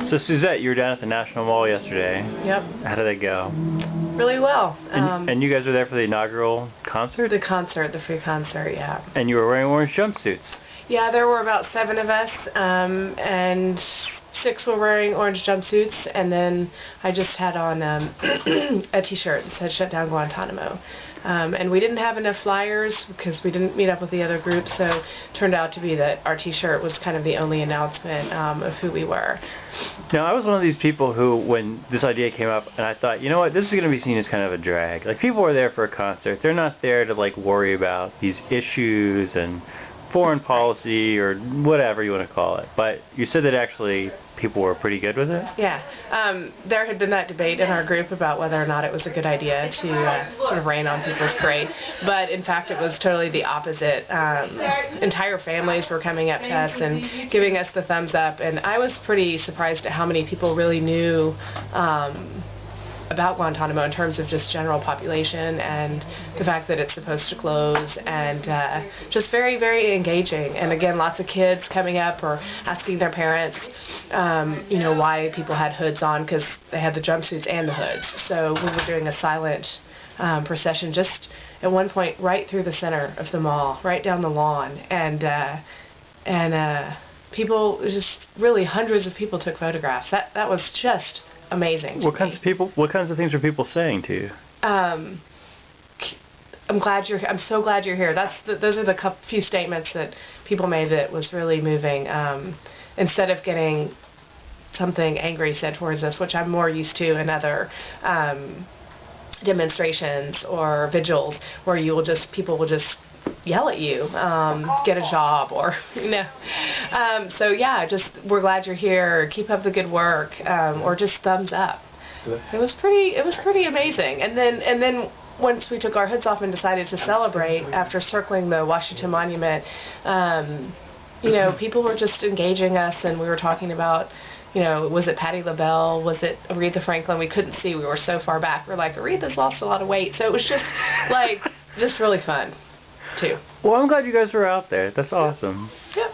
So Suzette, you were down at the National Mall yesterday. Yep. How did it go? Really well. And you guys were there for the inaugural concert? The concert, the free concert, yeah. And you were wearing orange jumpsuits. Yeah, there were about 7 of us, and 6 were wearing orange jumpsuits, and then I just had on a t-shirt that said "Shut Down Guantanamo." And we didn't have enough flyers because we didn't meet up with the other groups, so it turned out to be that our t-shirt was kind of the only announcement of who we were. Now, I was one of these people who, when this idea came up, and I thought, you know what, this is going to be seen as kind of a drag. Like, people are there for a concert. They're not there to, like, worry about these issues and foreign policy or whatever you want to call it. But you said that actually people were pretty good with it? Yeah. There had been that debate in our group about whether or not it was a good idea to sort of rain on people's parade. But in fact, it was totally the opposite. Entire families were coming up to us and giving us the thumbs up. And I was pretty surprised at how many people really knew about Guantanamo in terms of just general population and the fact that it's supposed to close, and just very, very engaging. And again, lots of kids coming up or asking their parents, you know, why people had hoods on, because they had the jumpsuits and the hoods. So we were doing a silent procession just at one point right through the center of the mall, right down the lawn, and people, just really hundreds of people took photographs. That was just amazing. What kinds of things were people saying to you? I'm so glad you're here. Those are the few statements that people made that was really moving. Instead of getting something angry said towards us, which I'm more used to in other demonstrations or vigils, where people will just yell at you, get a job, or you know. So yeah, just we're glad you're here. Keep up the good work, or just thumbs up. It was pretty amazing. And then once we took our hoods off and decided to celebrate after circling the Washington Monument, you know, people were just engaging us, and we were talking about, you know, was it Patti LaBelle? Was it Aretha Franklin? We couldn't see. We were so far back. We're like, Aretha's lost a lot of weight. So it was just like, just really fun too. Well, I'm glad you guys were out there. That's awesome. Yep.